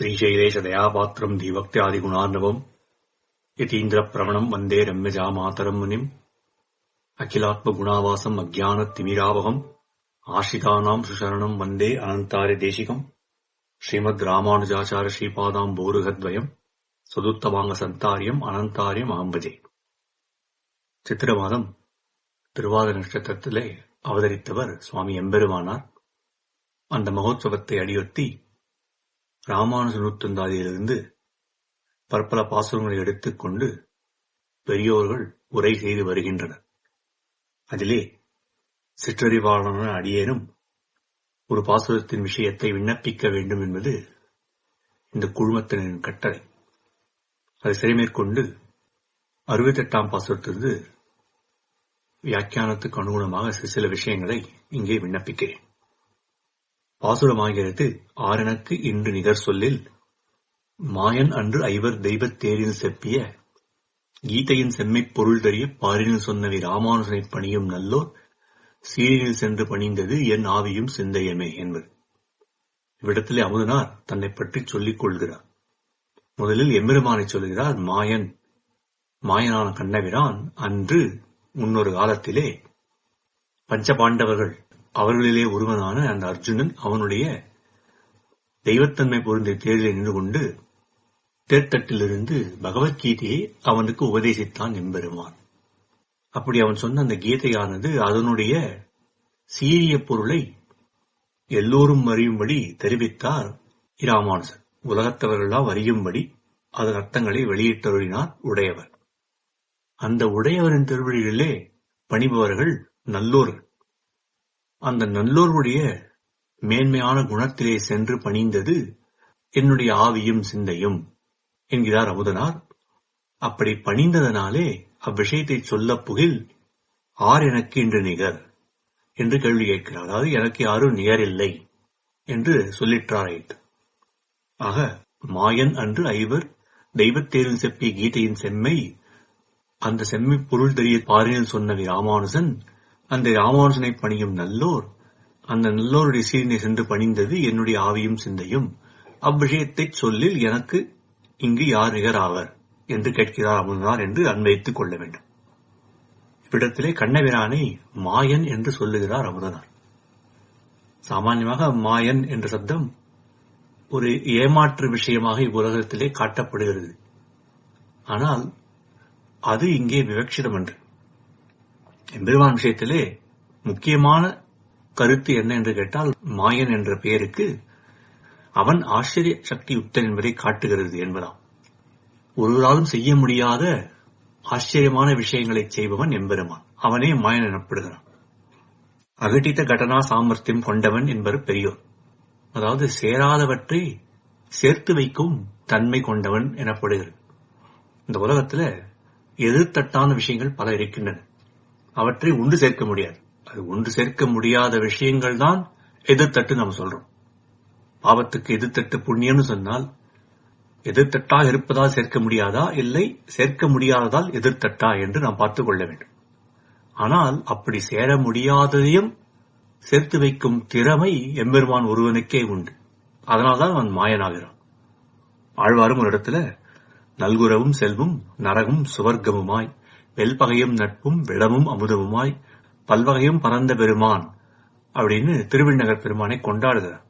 श्रीशैलेशदयापात्रम् धीभक्त्यादिगुणार्णवम् यतीन्द्रप्रवणम् वन्दे रम्यजामातरम् मुनिम् अखिलात्मगुणावासम् अज्ञानतिमिरावहम् आश्रितानाम् सुशरणम् वन्दे अनन्तार्यदेशिकम् श्रीमद् रामानुजाचार्य श्रीपादाम्बोरुहद्वयम् सदुत्तमाङ्गसन्तार्यम् अनन्तार्यम् अहम्भजे. சித்திரமாதம் திருவாத நட்சத்திரத்திலே அவதரித்தவர் சுவாமி எம்பெருமானார். அந்த மகோத்சவத்தை அடியொத்தி ராமானுஜ நூற்றந்தாதியிலிருந்து பற்பல பாசுரங்களை எடுத்துக்கொண்டு பெரியோர்கள் உரை செய்து வருகின்றனர். அதிலே சிற்றறிவாளன அடியேனும் ஒரு பாசுரத்தின் விஷயத்தை விண்ணப்பிக்க வேண்டும் என்பது இந்த குழுமத்தினரின் கட்டளை. அதை சிறைமேற்கொண்டு 68ஆம் பாசுரத்திலிருந்து வியாக்கியானத்துக்கு அனுகுணமாக சில விஷயங்களை இங்கே விண்ணப்பிக்கிறேன். பாசுரமாகிறது ஆரெனக்கு இன்று நிகர் சொல்லில் மாயன் அன்று ஐவர் தெய்வத் தேரில் செப்பிய கீதையின் செம்மைப் பொருள் தெரிய பாரினில் சொன்னவி ராமானுஜனைப் பணியும் நல்லோர் சீரினில் சென்று பணிந்தது என் ஆவியும் சிந்தையமே என்பது. இவ்விடத்திலே அமுதனார் தன்னை பற்றி சொல்லிக் கொள்கிறார். முதலில் எம்பெருமானை சொல்கிறார். மாயனான கண்ணபிரான் அன்று முன்னொரு காலத்திலே பஞ்சபாண்டவர்கள் அவர்களிலே ஒருவனான அந்த அர்ஜுனன் அவனுடைய தெய்வத்தன்மை பொருந்திய தேரிலே நின்று கொண்டு தேர்தட்டிலிருந்து பகவத்கீதையை அவனுக்கு உபதேசித்தான் எம்பெருமான். அப்படி அவன் சொன்ன அந்த கீதையானது அதனுடைய சீரிய பொருளை எல்லோரும் அறியும்படி தெரிவித்தார் இராமானுஜர். உலகத்தவர்களெல்லாம் அறியும்படி அதன் அர்த்தங்களை வெளியிட்டருளினார் உடையவர். அந்த உடையவரின் திருவடிகளிலே பணிபவர்கள் நல்லோர்கள். அந்த நல்லோருடைய மேன்மையான குணத்திலே சென்று பணிந்தது என்னுடைய ஆவியும் சிந்தையும் என்கிறார் அமுதனார். அப்படி பணிந்ததனாலே அவ்விஷயத்தை சொல்ல புகில் ஆர் எனக்கு இன்று நிகர் என்று கேள்வி கேட்கிறார். அதாவது எனக்கு யாரும் நிகரில்லை என்று சொல்லிற்றார். ஆக மாயன் அன்று ஐவர் தெய்வத்தேரில் செப்பிய கீதையின் செம்மை, அந்த செம்மை பொருள் தெரிய பாரினில் சொன்னவி ராமானுஜன், அந்த ராமானுஜனை பணியும் நல்லோர், அந்த நல்லோருடைய சீரினை சென்று பணிந்தது என்னுடைய ஆவியும் சிந்தையும், அவ்விஷயத்தை சொல்லில் எனக்கு இங்கு யார் நிகர் ஆவர் என்று கேட்கிறார் அமுதனார் என்று அன்வைத்துக் கொள்ள வேண்டும். இவ்விடத்திலே கண்ணபிரானை மாயன் என்று சொல்லுகிறார் அமுதனார். சாமான்யமாக மாயன் என்ற சப்தம் ஒரு ஏமாற்று விஷயமாக இவ்வுலகத்திலே காட்டப்படுகிறது. ஆனால் அது இங்கே விவக்ஷிதம் என்று. எம்பெருமான் விஷயத்திலே முக்கியமான கருத்து என்ன என்று கேட்டால், மாயன் என்ற பெயருக்கு அவன் ஆச்சரிய சக்தி யுக்தன் என்பதை காட்டுகிறது என்பதாம். ஒருவராலும் செய்ய முடியாத ஆச்சரியமான விஷயங்களை செய்பவன் எம்பெருமான். அவனே மாயன் எனப்படுகிறான். அகட்டித்த கடனா சாமர்த்தியம் கொண்டவன் என்பவர் பெரியோர். அதாவது சேராதவற்றை சேர்த்து வைக்கும் தன்மை கொண்டவன் எனப்படுகிறது. இந்த உலகத்துல எதிர்த்தட்டான விஷயங்கள் பல இருக்கின்றன. அவற்றை ஒன்று சேர்க்க முடியாது. அது ஒன்று சேர்க்க முடியாத விஷயங்கள் தான் எதிர்த்தட்டு நம்ம சொல்றோம். பாவத்துக்கு எதிர்த்தட்டு புண்ணியம்னு சொன்னால் எதிர்த்தட்டாக இருப்பதால் சேர்க்க முடியாதா, இல்லை சேர்க்க முடியாததால் எதிர்த்தட்டா என்று நாம் பார்த்துக் கொள்ள வேண்டும். ஆனால் அப்படி சேர முடியாததையும் சேர்த்து வைக்கும் திறமை எம்பெருமான் ஒருவனுக்கே உண்டு. அதனால்தான் அவன் மாயனாகிறான். ஆழ்வாரும் ஒரு இடத்துல நல்குரவும் செல்வும் நரகும் சுவர்க்கமுமாய் வெல்பகையும் நட்பும் விடமும் அமுதமுமாய் பல்வகையும் பரந்த பெருமான் அப்படின்னு திருவிண்ணகர் பெருமானை கொண்டாடுகிறார்.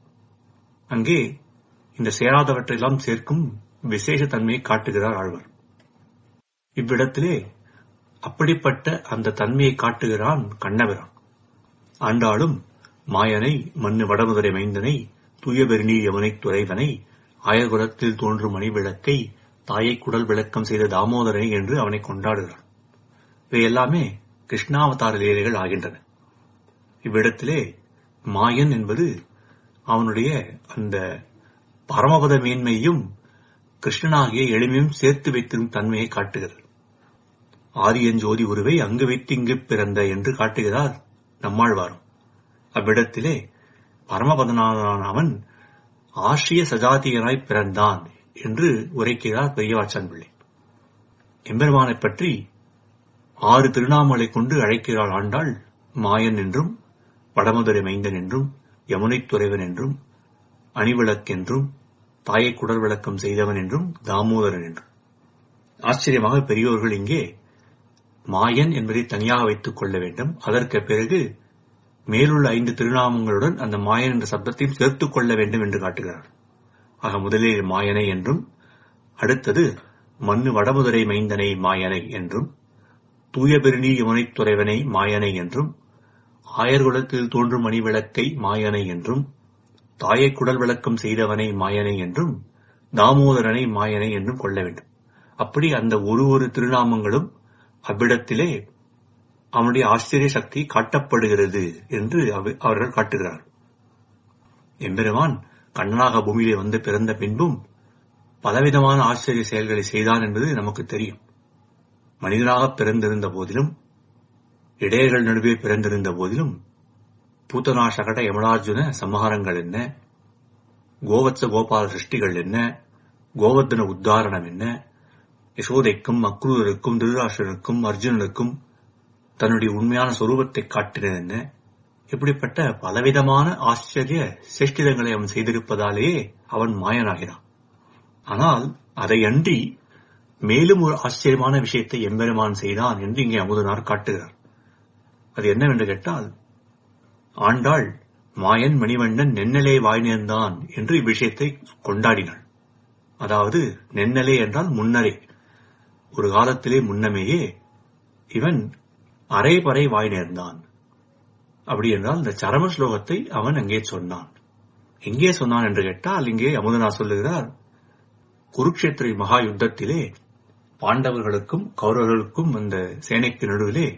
அங்கே இந்த சேராதவற்றையெல்லாம் சேர்க்கும் விசேஷ தன்மையை காட்டுகிறார் ஆழ்வார். இவ்விடத்திலே அப்படிப்பட்ட அந்த தன்மையை காட்டுகிறான் கண்ணபிரான். ஆண்டாளும் மாயனை மண்ணு வடமுதரை மைந்தனை தூய பெருநீர் யமுனைத் துறைவனை ஆயகுலத்தில் தோன்றும் மணிவிளக்கை தாயை குடல் விளக்கம் செய்த தாமோதரனை என்று அவனை கொண்டாடுகிறான். இவை எல்லாமே கிருஷ்ணாவதார லீலைகள் ஆகின்றன. இவ்விடத்திலே மாயன் என்பது அவனுடைய அந்த பரமபத மேன்மையும் கிருஷ்ணனாகிய எளிமையும் சேர்த்து வைத்திருக்கும் தன்மையை காட்டுகிறது. ஆரியஞ்சோதி உருவை அங்கு வைத்து இங்கு பிறந்த என்று காட்டுகிறார் நம்மாழ்வாரும். அவ்விடத்திலே பரமபதனான அவன் ஆசிரிய சஜாத்தியனாய் பிறந்தான் என்று உரைக்கிறார் பெரியவாச்சான் பிள்ளை. எம்பெருமானைப் பற்றி 6 திருநாமங்களை கொண்டு அழைக்கிறாள் ஆண்டாள். மாயன் என்றும் வடமுதரை மைந்தன் என்றும் யமுனைத் துறைவன் என்றும் அணிவிளக்கென்றும் தாயை குடல் விளக்கம் செய்தவன் என்றும் தாமோதரன் என்றும். ஆச்சரியமாக பெரியோர்கள் இங்கே மாயன் என்பதை தனியாக வைத்துக் கொள்ள வேண்டும். அதற்கு பிறகு மேலுள்ள 5 திருநாமங்களுடன் அந்த மாயன் என்ற சப்தத்தையும் சேர்த்துக் கொள்ள வேண்டும் என்று காட்டுகிறார். ஆக முதலில் மாயனை என்றும், அடுத்தது மண்ணு வடமுதரை மைந்தனை மாயனை என்றும், தூய பெருநீர் யமுனைத் துறைவனை மாயனை என்றும், ஆயர்குலத்தில் தோன்றும் மணிவிளக்கை மாயனை என்றும், தாயை குடல் விளக்கம் செய்தவனை மாயனை என்றும், தாமோதரனை மாயனை என்றும் கொள்ள வேண்டும். அப்படி அந்த ஒரு திருநாமங்களும் அவ்விடத்திலே அவனுடைய ஆச்சரிய சக்தி காட்டப்படுகிறது என்று அவர்கள் காட்டுகிறார். எம்பெருமான் கண்ணனாக பூமியிலே வந்து பிறந்த பின்பும் பலவிதமான ஆச்சரிய செயல்களை செய்தான் என்பது நமக்கு தெரியும். மனிதனாக பிறந்திருந்த போதிலும், இடையர்கள் நடுவே பிறந்திருந்த போதிலும், பூத்தனா சகட யமலார்ஜுன சம்ஹாரங்கள் என்ன, கோவத்ச கோபால சிருஷ்டிகள் என்ன, கோவர்தன உத்தாரணம் என்ன, யசோதைக்கும் அக்ரூரருக்கும் திருதராஷ்டிரனுக்கும் அர்ஜுனனுக்கும் தன்னுடைய உண்மையான சொரூபத்தை காட்டினது என்ன, இப்படிப்பட்ட பலவிதமான ஆச்சரிய சேஷ்டிதங்களை அவன் செய்திருப்பதாலேயே அவன் மாயனாகிறான். ஆனால் அதை அன்றி மேலும் ஒரு ஆச்சரியமான விஷயத்தை எம்பெருமான் செய்தான் என்று இங்கே அமுதனார் காட்டுகிறார். அது என்னவென்று கேட்டால், ஆண்டாள் மாயன் மணிவண்ணன் நென்னலே வாய் நேர்ந்தான் என்று இவ்விஷயத்தை கொண்டாடினாள். அதாவது நென்னலே என்றால் முன்னரே, ஒரு காலத்திலே முன்னமேயே இவன் அரை பறை வாய் நேர்ந்தான். அப்படி என்றால் இந்த சரம ஸ்லோகத்தை அவன் அங்கே சொன்னான். எங்கே சொன்னான் என்று கேட்டால், இங்கே அமுதனார் சொல்லுகிறார், குருக்ஷேத்திர மகா யுத்தத்திலே பாண்டவர்களுக்கும் கௌரவர்களுக்கும் அந்த சேனைக்கு நடுவிலே,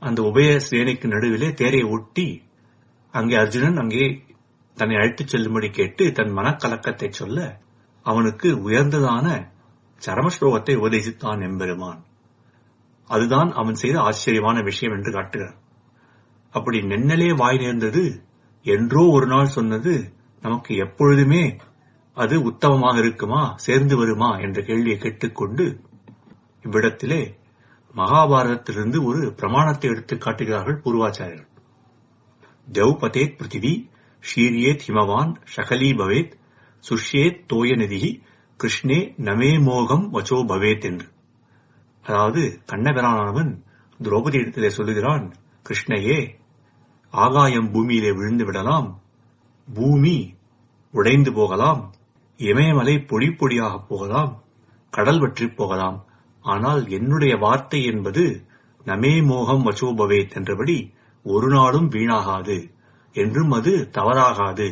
அந்த உபய சேனைக்கு நடுவிலே தேரை ஒட்டி அங்கே அர்ஜுனன் அங்கே தன்னை அழைத்துச் செல்லும்படி கேட்டு தன் மனக்கலக்கத்தை சொல்ல அவனுக்கு உயர்ந்ததான சரம ஸ்லோகத்தை உபதேசித்தான் எம்பெருமான். அதுதான் அவன் செய்த ஆச்சரியமான விஷயம் என்று காட்டுகிறார். அப்படி நென்னலே வாய் நேர்ந்தது என்றோ ஒரு நாள் சொன்னது நமக்கு எப்பொழுதுமே அது உத்தமமாக இருக்குமா, சேர்ந்து வருமா என்ற கேள்வியை கேட்டுக்கொண்டு இவ்விடத்திலே மகாபாரதத்திலிருந்து ஒரு பிரமாணத்தை எடுத்து காட்டுகிறார்கள் பூர்வாச்சாரியர்கள். தேவ்பதேத் பிருத்திவி ஷீரியேத் ஹிமவான் ஷகலீ பவேத் சுஷ்யேத் தோய நிதிஹி கிருஷ்ணே நமே மோகம் வச்சோ பவேத் என்று. அதாவது கண்ணபிரானவன் திரௌபதி இடத்திலே சொல்லுகிறான், கிருஷ்ணையே, ஆகாயம் பூமியிலே விழுந்து விடலாம், பூமி உடைந்து போகலாம், இமயமலை பொடி பொடியாக போகலாம், கடல் வற்றி போகலாம், ஆனால் என்னுடைய வார்த்தை என்பது நமே மோகம் வச்சோபவேத் என்றபடி ஒரு நாளும் வீணாகாது, என்றும் அது தவறாகாது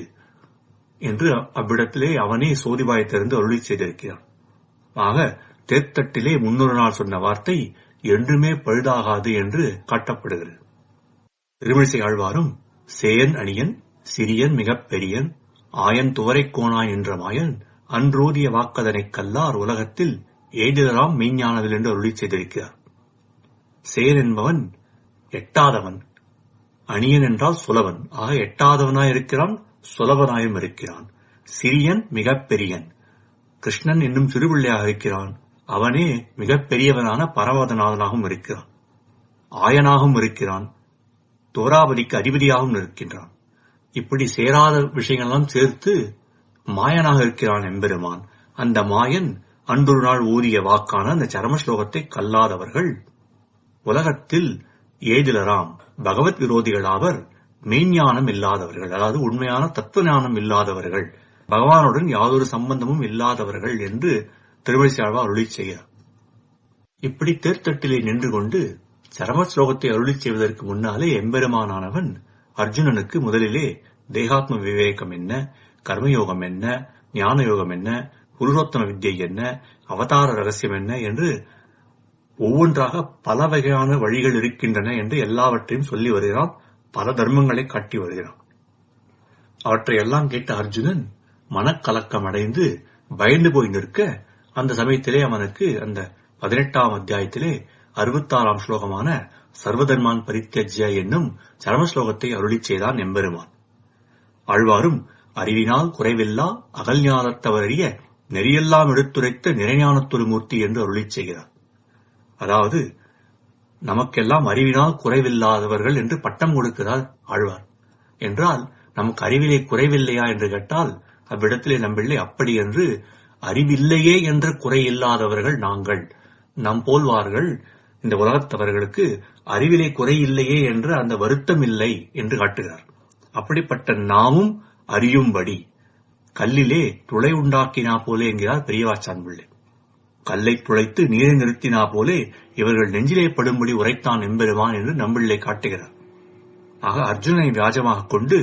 என்று அவ்விடத்திலே அவனே சோதிவாயத்திலிருந்து அருளி செய்திருக்கிறான். ஆக தேர்த்தட்டிலே 300 நாள் சொன்ன வார்த்தை என்றுமே பழுதாகாது என்று காட்டப்படுகிறது. திருமிழிசை ஆழ்வாரும் சேயன் அணியன் சிறியன் மிகப் பெரியன் ஆயன் துவரைக் கோனான் என்ற மாயன் அன்றோதிய வாக்கதனைக் கல்லார் உலகத்தில் ஏதிலராம் மெய்ஞானதில் என்று அருளி செய்திருக்கிறார். சேயன் என்பவன் எட்டாதவன், அணியன் என்றால் சுலவன், ஆக எட்டாதவனாயிருக்கிறான், சுலவனாயும் இருக்கிறான். சிறியன் மிகப் பெரியன், கிருஷ்ணன் என்னும் சிறுபிள்ளையாக இருக்கிறான், அவனே மிகப் பெரியவனான பரமதநாதனாகவும் இருக்கிறான், ஆயனாகவும் இருக்கிறான், தோராபதிக்கு அதிபதியாகவும் இருக்கின்றான். இப்படி சேராத விஷயங்களெல்லாம் சேர்த்து மாயனாக இருக்கிறான் எம்பெருமான். அந்த மாயன் அன்றொரு நாள் ஓதிய வாக்கான அந்த சரம ஸ்லோகத்தை கல்லாதவர்கள் உலகத்தில் ஏதிலராம் பகவத் விரோதிகளாவர், மெய்ஞானம் இல்லாதவர்கள், அதாவது உண்மையான தத்துவ ஞானம் இல்லாதவர்கள், பகவானுடன் யாதொரு சம்பந்தமும் இல்லாதவர்கள் என்று திருமழிசையாழ்வார் அருளி செய்கிறார். இப்படி தேர்தட்டிலே நின்று கொண்டு சரம ஸ்லோகத்தை அருளி செய்வதற்கு முன்னாலே எம்பெருமானானவன் அர்ஜுனனுக்கு முதலிலே தேகாத்ம விவேகம் என்ன, கர்மயோகம் என்ன, ஞான யோகம் என்ன, புருஷோத்தம வித்யை என்ன, அவதார ரகசியம் என்ன என்று ஒவ்வொன்றாக பல வகையான வழிகள் இருக்கின்றன என்று எல்லாவற்றையும் சொல்லி வருகிறான். பல தர்மங்களை காட்டி வருகிறான். அவற்றையெல்லாம் கேட்ட அர்ஜுனன் மனக்கலக்கம் அடைந்து பயந்து போய் நிற்க, அந்த சமயத்திலே அவனுக்கு அந்த 18ஆம் அத்தியாயத்திலே 66ஆம் ஸ்லோகமான சர்வதர்மான் பரித்யஜ்ய என்னும் சரம ஸ்லோகத்தை அருளி செய்தான் எம்பெருமான். ஆழ்வாரும் அறிவினால் குறைவில்லா அகல்ஞானத்தவறிய நெறியெல்லாம் எடுத்துரைத்த நிறைஞானத்தொரு மூர்த்தி என்று அருளி செய்கிறார். அதாவது நமக்கெல்லாம் அறிவினால் குறைவில்லாதவர்கள் என்று பட்டம் கொடுக்கிறார் ஆழ்வார். என்றால் நமக்கு அறிவிலே குறைவில்லையா என்று கேட்டால் அவ்விடத்திலே நம்பிள்ளை அப்படி என்று அறிவில்லையே என்ற குறையில்லாதவர்கள் நாங்கள், நம் போல்வார்கள் இந்த உலகத்தவர்களுக்கு அறிவிலே குறையில்லையே என்ற அந்த வருத்தம் இல்லை என்று காட்டுகிறார். அப்படிப்பட்ட நாமும் அறியும்படி கல்லிலே துளை உண்டாக்கினா போலே என்கிறார் பெரியவாச்சான் பிள்ளை. கல்லை துளைத்து நீரை நிறுத்தினா போலே இவர்கள் நெஞ்சிலே படும்படி உரைத்தான் எம்பெருமான் என்று நம்பிள்ளை காட்டுகிறார். ஆக அர்ஜுனனை வியாஜமாக கொண்டு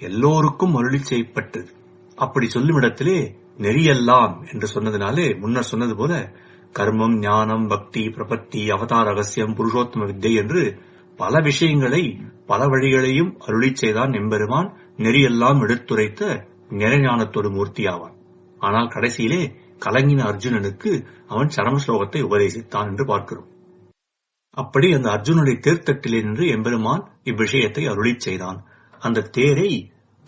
எல்லோருக்கும் அருளி செய்யப்பட்டது. அப்படி சொல்லும் இடத்திலே நெறியெல்லாம் என்று சொன்னதினாலே முன்னர் சொன்னது போல கர்மம், ஞானம், பக்தி, பிரபத்தி, அவதார ரகசியம், புருஷோத்தம வித்தை என்று பல விஷயங்களை பல வழிகளையும் அருளி செய்தான் எம்பெருமான். நெறியெல்லாம் எடுத்துரைத்த நிறைஞானத்தோடு மூர்த்தியாவான். ஆனால் கடைசியிலே கலங்கின அர்ஜுனனுக்கு அவன் சரம ஸ்லோகத்தை உபதேசித்தான் என்று பார்க்கிறோம். அப்படி அந்த அர்ஜுனனுடைய தேர்தட்டிலே நின்று எம்பெருமான் இவ்விஷயத்தை அருளி செய்தான். அந்த தேரை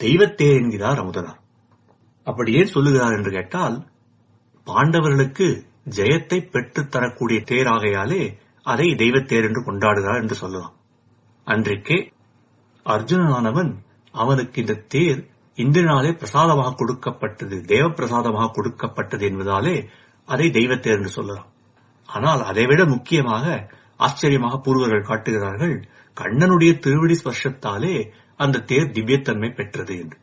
தெய்வத்தேர் என்கிறார் அமுதனார். அப்படி ஏன் சொல்லுகிறார் என்று கேட்டால், பாண்டவர்களுக்கு ஜெயத்தை பெற்றுத் தரக்கூடிய தேராகையாலே அதை தெய்வத்தேர் என்று கொண்டாடுகிறார் என்று சொல்லலாம். அன்றைக்கே அர்ஜுனனானவன் அவனுக்கு இந்த தேர் இந்திரனாலே பிரசாதமாக கொடுக்கப்பட்டது, தேவ பிரசாதமாக கொடுக்கப்பட்டது என்பதாலே அதை தெய்வத்தேர் என்று சொல்லலாம். ஆனால் அதைவிட முக்கியமாக ஆச்சரியமாக பூர்வர்கள் காட்டுகிறார்கள், கண்ணனுடைய திருவடி ஸ்பர்ஷத்தாலே அந்த தேர் திவ்யத்தன்மை பெற்றது என்று.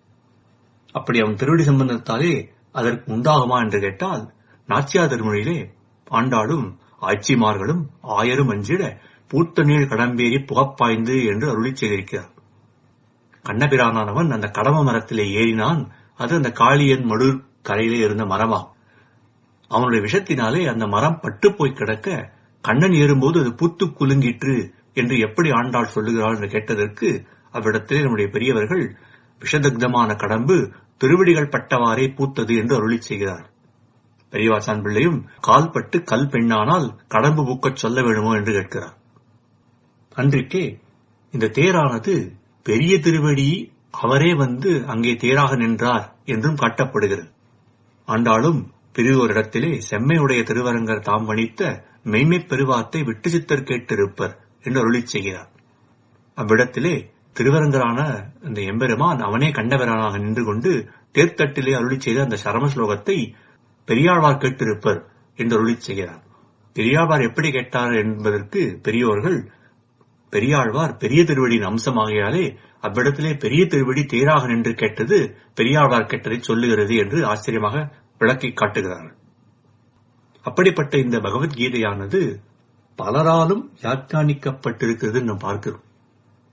அப்படி அவன் திருவடி சம்பந்தத்தாலே அதற்கு உண்டாகுமா என்று கேட்டால், நாச்சியார் திருமொழியிலே ஆண்டாளும் ஆட்சிமார்களும் ஆயரும் அஞ்சிட பூத்த நீள் கடம்பேறி புகப்பாய்ந்து என்று அருளி செய்திருக்கிறார். கண்ணபிரானானவன் அந்த கடம மரத்திலே ஏறினான். அது அந்த காளியன் மடுர் கரையிலே இருந்த மரமாகும். அவனுடைய விஷத்தினாலே அந்த மரம் பட்டு போய் கிடக்க கண்ணன் ஏறும்போது அது பூத்து குலுங்கிற்று என்று எப்படி ஆண்டாள் சொல்லுகிறாள் என்று கேட்டதற்கு அவ்விடத்திலே நம்முடைய பெரியவர்கள் விஷதக்தமான கடம்பு திருவடிகள் பட்டவாறே பூத்தது என்று அருளி செய்கிறார். பெரியவாச்சான் பிள்ளையும் கால் பட்டு கல் பெண்ணானால் கடம்பு பூக்கச் சொல்ல வேணுமோ என்று கேட்கிறார். அன்றைக்கே இந்த தேரானது பெரிய திருவடி அவரே வந்து அங்கே தேராக நின்றார் என்றும் காட்டப்படுகிறது. ஆண்டாளும் பெரியோரிடத்திலே செம்மையுடைய திருவரங்கர் தாம் வணித்த மெய்மை பெருவாத்தை விட்டு சித்தர் கேட்டிருப்பர் என்று அருளி செய்கிறார். அவ்விடத்திலே திருவரங்கரான அந்த எம்பெருமான் அவனே கண்டவரானாக நின்று கொண்டு தேர்தட்டிலே அருளி செய்த அந்த சரம ஸ்லோகத்தை பெரியாழ்வார் கேட்டிருப்பர் என்று அருளி செய்கிறார். பெரியாழ்வார் எப்படி கேட்டார் என்பதற்கு பெரியோர்கள், பெரியாழ்வார் பெரிய திருவடியின் அம்சமாகையாலே அவ்விடத்திலே பெரிய திருவடி தேராக நின்று கேட்டது பெரியாழ்வார் கேட்டதை சொல்லுகிறது என்று ஆச்சரியமாக விளக்கி காட்டுகிறார்கள். அப்படிப்பட்ட இந்த பகவத்கீதையானது பலராலும் வியாக்கியானிக்கப்பட்டிருக்கிறது நாம் பார்க்கிறோம்.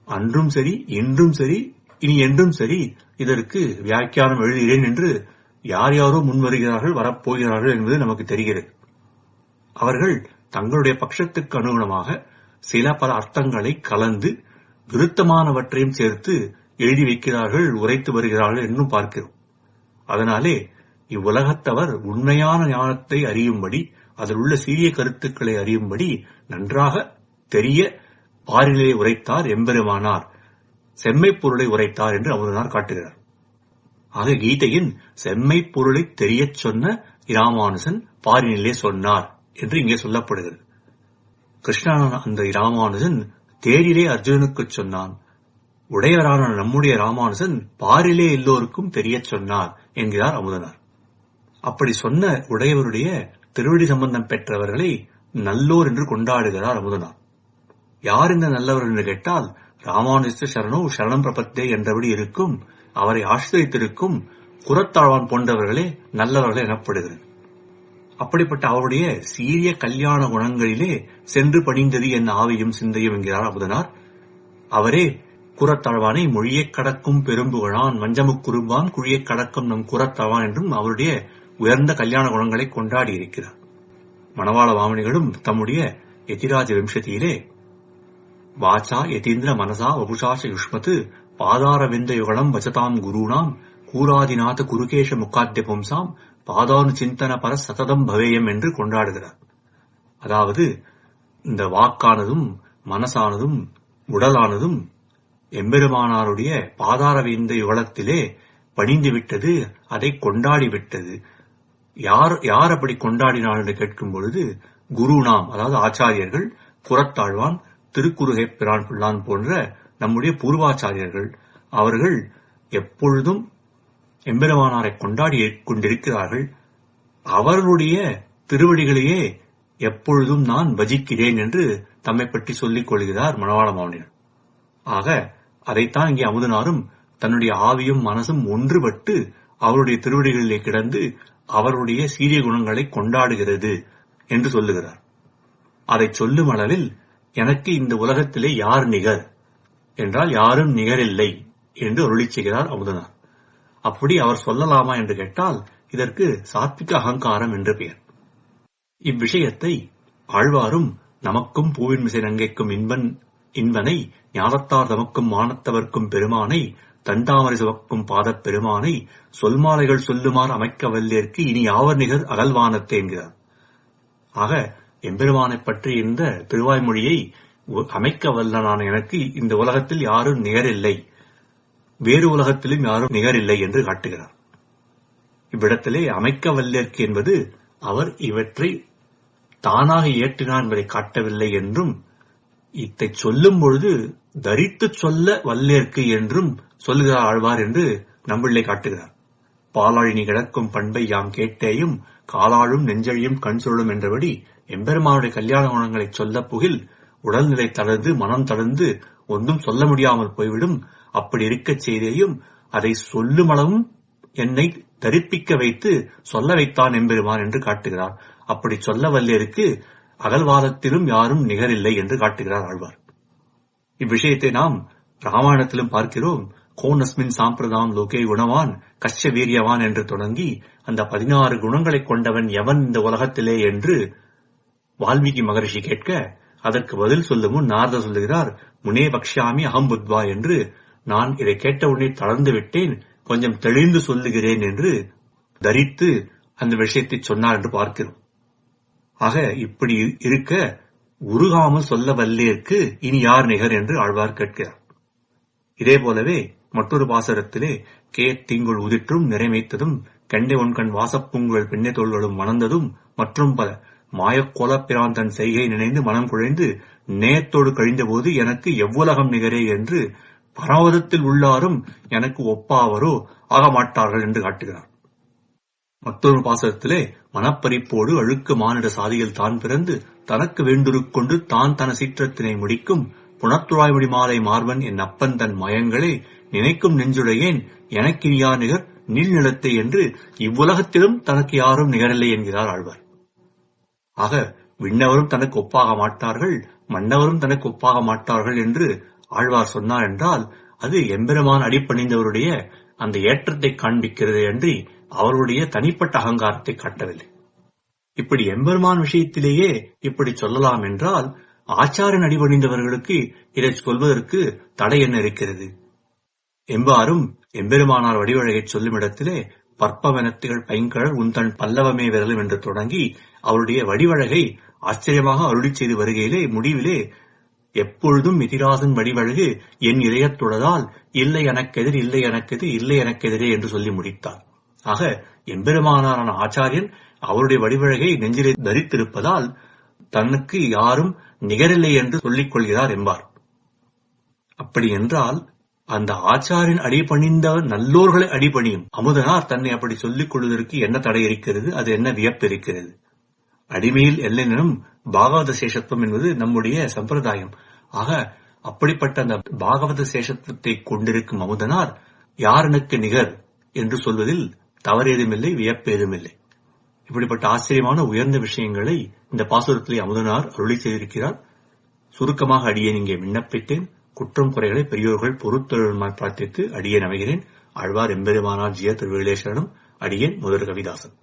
அன்றும் சரி, இன்றும் சரி, இனி என்றும் சரி இதற்கு வியாக்கியானம் எழுதுகிறேன் என்று யார் யாரோ முன்வருகிறார்கள், வரப்போகிறார்கள் என்பது நமக்கு தெரிகிறது. அவர்கள் தங்களுடைய பட்சத்துக்கு அனுகுணமாக சில பல அர்த்தங்களை கலந்து விருத்தமானவற்றையும் சேர்த்து எழுதி வைக்கிறார்கள், உரைத்து வருகிறார்கள் என்றும் பார்க்கிறோம். அதனாலே இவ்வுலகத்தவர் உண்மையான ஞானத்தை அறியும்படி, அதில் உள்ள சீரிய கருத்துக்களை அறியும்படி நன்றாக தெரிய பாரிலே உரைத்தார் எம்பெருமானார், செம்மை பொருளை உரைத்தார் என்று அமுதனார் காட்டுகிறார். ஆக கீதையின் செம்மை பொருளை தெரியச் சொன்ன இராமானுசன் பாரினிலே சொன்னார் என்று இங்கே சொல்லப்படுகிறது. கிருஷ்ணனான அந்த இராமானுஜன் தேரிலே அர்ஜுனனுக்கு சொன்னான், உடையவரான நம்முடைய ராமானுஜன் பாரிலே எல்லோருக்கும் தெரியச் சொன்னார் என்கிறார் அமுதனார். அப்படி சொன்ன உடையவருடைய திருவடி சம்பந்தம் பெற்றவர்களை நல்லோர் என்று கொண்டாடுகிறார் அமுதனார். யார் இந்த நல்லவர் என்று கேட்டால், ராமானுஜ சரணோ சரணம் பிரபத்தே என்றபடி இருக்கும், அவரை ஆசிரியத்திருக்கும் குரத்தாழ்வான் போன்றவர்களே நல்லவர்கள் எனப்படுகிறது. அப்படிப்பட்ட அவருடைய சீரிய கல்யாண குணங்களிலே சென்று பணிந்தது என் ஆவியும் சிந்தையும் என்கிறார் அமுதனார். அவரே குரத்தாழ்வானை மொழியைக் கடக்கும் பெரும்புகழான் மஞ்சமுக்குறும்பான் குழியைக் கடக்கும் நம் குரத்தாழ்வான் என்றும் அவருடைய உயர்ந்த கல்யாண குணங்களை கொண்டாடி இருக்கிறார். மணவாள வாமணிகளும் தம்முடைய யதிராஜ விம்சதியிலே வாச்சா யதீந்திர மனசா வபுஷாச யுஷ்மத்து பாதார விந்த யுகலம் வசதாம் குருணாம் கூராதிநாத குருகேஷ முக்காத்திய பும்சாம் பாதானு சிந்தன பர சததம் பவேயம் என்று கொண்டாடுகிறார். அதாவது இந்த வாக்கானதும் மனசானதும் உடலானதும் எம்பெருமானாருடைய பாதார விந்த யுகலத்திலே பணிந்து விட்டது, அதை கொண்டாடி விட்டது. யார் அப்படி கொண்டாடினார் என்று கேட்கும் பொழுது குருநாம், அதாவது ஆச்சாரியர்கள், குரத்தாழ்வான், திருக்குறுகை பிரான் பிள்ளான் போன்ற நம்முடைய பூர்வாச்சாரியர்கள், அவர்கள் எப்பொழுதும் எம்பெருமானாரை கொண்டாடி கொண்டிருக்கிறார்கள். அவர்களுடைய திருவடிகளையே எப்பொழுதும் நான் பஜிக்கிறேன் என்று தம்மை பற்றி சொல்லிக் கொள்கிறார் மணவாள மாமுனிவர். ஆக அதைத்தான் இங்கே அமுதனாரும் தன்னுடைய ஆவியும் மனசும் ஒன்றுபட்டு அவருடைய திருவடிகளிலே கிடந்து அவருடைய சீரிய குணங்களை கொண்டாடுகிறது என்று சொல்லுகிறார். அதை சொல்லும் அளவில் எனக்கு இந்த உலகத்திலே யார் நிகர் என்றால் யாரும் நிகரில்லை என்று அருளி செய்கிறார் அமுதனார். அப்படி அவர் சொல்லலாமா என்று கேட்டால் இதற்கு சாத்விக அகங்காரம் என்று பெயர். இவ்விஷயத்தை ஆழ்வாரும் நமக்கும் பூவின் மிசை நங்கைக்கும் இன்பனை ஞானத்தார் தமக்கும் மானத்தவர்க்கும் பெருமானை தண்டாமரை சுவக்கும் பாதப் பெருமானை சொல்மாலைகள் சொல்லுமாறு அமைக்க வல்லேற்கு இனி யாவர் நிகர் அகல்வானத்தை என்கிறார். ஆக எம்பெருமானை பற்றி இந்த திருவாய்மொழியை அமைக்க வல்லனான எனக்கு இந்த உலகத்தில் யாரும் நிகரில்லை, வேறு உலகத்திலும் யாரும் நிகரில்லை என்று காட்டுகிறார். இவ்விடத்திலே அமைக்க வல்லேற்கு என்பது அவர் இவற்றை தானாக இயற்றினார் என்பதை காட்டவில்லை என்றும், இத்தை சொல்லும் பொழுது தரித்துச் சொல்ல வல்லேற்கு என்றும் சொல்லுகிறார் ஆழ்வார் என்று நம்பிள்ளை காட்டுகிறார். பாலாழினி கிடக்கும் பண்பை யாம் கேட்டேயும் காலாழும் நெஞ்சழியும் கண் சொல்லும் என்றபடி எம்பெருமானுடைய கல்யாண குணங்களை சொல்ல புகில் உடல்நிலை தளர்ந்து மனம் தளர்ந்து ஒன்றும் சொல்ல முடியாமல் போய்விடும். அப்படி இருக்கச் செய்தேயும் அதை சொல்லும் அளவும் என்னை தரிப்பிக்க வைத்து சொல்ல வைத்தான் எம்பெருமான் என்று காட்டுகிறார். அப்படி சொல்ல வல்லேருக்கு அகல்வாதத்திலும் யாரும் நிகரில்லை என்று காட்டுகிறார் ஆழ்வார். இவ்விஷயத்தை நாம் ராமாயணத்திலும் பார்க்கிறோம். கோனஸ்மின் சாம்பிரதாம் லோகே குணவான் கஷ்ய வீரியவான் என்று தொடங்கி அந்த 16 குணங்களை கொண்டவன் எவன் இந்த உலகத்திலே என்று வால்மீகி மகரிஷி கேட்க அதற்கு பதில் சொல்லும் முன் நாரதர் சொல்லுகிறார், முனே பக்ஷாமி அகம் புத்வா என்று. நான் இதை கேட்டவுடனே தளர்ந்து விட்டேன், கொஞ்சம் தெளிந்து சொல்லுகிறேன் என்று தரித்து அந்த விஷயத்தை சொன்னார் என்று பார்க்கிறோம். ஆக இப்படி இருக்க உருகாமல் சொல்ல வல்லேற்கு இனி யார் நிகர் என்று ஆழ்வார் கேட்கிறார். இதே போலவே மற்றொரு பாசரத்திலே தீங்குள் உதிற்றும் நிறைமைத்ததும் கண்டை ஒன்கண் வாசப்பூங்குழல் பெண்ணை தோள்களும் மணந்ததும் மற்றும் பல மாயக்கோல பிராந்தன் செய்கை நினைந்து மனம் குழைந்து நேயத்தோடு கழிந்தபோது எனக்கு எவ்வுலகம் நிகரே என்று பரவதத்தில் உள்ளாரும் எனக்கு ஒப்பாவரோ ஆக மாட்டார்கள் என்று காட்டுகிறார். மற்றொரு பாசத்திலே மனப்பறிப்போடு அழுக்கு மானிட சாதியில் தான் பிறந்து தனக்கு வேண்டுருக்கொண்டு தான் தன சீற்றத்தினை முடிக்கும் புனத்துழாய்மொழி மாலை மார்பன் என் அப்பன் தன் மயங்களே நினைக்கும் நெஞ்சுடையேன் எனக்கு யார் நிகர் நீள்நிலத்தை என்று இவ்வுலகத்திலும் தனக்கு யாரும் நிகரில்லை என்கிறார் ஆழ்வார். ஆக விண்ணவரும் தனக்கு ஒப்பாக மாட்டார்கள், மன்னவரும் தனக்கு ஒப்பாக மாட்டார்கள் என்று ஆழ்வார் சொன்னார் என்றால் அது எம்பெருமான் அடிப்பணிந்தவருடைய அந்த ஏற்றத்தை காண்பிக்கிறது என்று அவருடைய தனிப்பட்ட அகங்காரத்தை காட்டவில்லை. இப்படி எம்பெருமான் விஷயத்திலேயே இப்படி சொல்லலாம் என்றால் ஆச்சாரன் அடிபணிந்தவர்களுக்கு இதை சொல்வதற்கு தடை என்ன இருக்கிறது? எம்பாரும் எம்பெருமானார் வடிவழகை சொல்லும் இடத்திலே பற்பவனத்திகள் பைங்கழல் உந்தன் பல்லவமே விரலும் என்று தொடங்கி அவருடைய வடிவழகை ஆச்சரியமாக அருளி செய்து வருகையிலே முடிவிலே எப்பொழுதும் எதிராசன் வடிவழகு என் இதயத்துள்ளதால் இல்லை எனக்கெதிர் இல்லை எனக்கெதிர் இல்லை எனக்கெதிரே என்று சொல்லி முடித்தார். ஆக எம்பெருமானாரான ஆச்சாரியன் அவருடைய வடிவழகை நெஞ்சிலே தரித்திருப்பதால் தனக்கு யாரும் நிகரில்லை என்று சொல்லிக் கொள்கிறார் என்பார். அப்படி என்றால் அந்த ஆச்சாரியன் அடிபணிந்த நல்லோர்களை அடிபணியும் அமுதனார் தன்னை அப்படி சொல்லிக் கொள்வதற்கு என்ன தடை இருக்கிறது? அது என்ன வியப்பு இருக்கிறது? அடிமையில் எல்லைனும் பாகவத சேஷத்துவம் என்பது நம்முடைய சம்பிரதாயம். ஆக அப்படிப்பட்ட அந்த பாகவத சேஷத்துவத்தை கொண்டிருக்கும் அமுதனார் யார் எனக்கு நிகர் என்று சொல்வதில் தவறேதுமில்லை, வியப்பு ஏதுமில்லை. இப்படிப்பட்ட ஆச்சரியமான உயர்ந்த விஷயங்களை இந்த பாசுரத்திலே அமுதனார் அருளி செய்திருக்கிறார். சுருக்கமாக அடியேன் இங்கே விண்ணப்பித்தேன். குற்றம் குறைகளை பெரியோர்கள் பொறுத்தொழிலுமாய் பிரார்த்தித்து அடியேன் அமைகிறேன். ஆழ்வார் எம்பெருமானார் ஜிய திருவேலேஸ்வரனும் அடியேன் முதல் கவிதாசன்.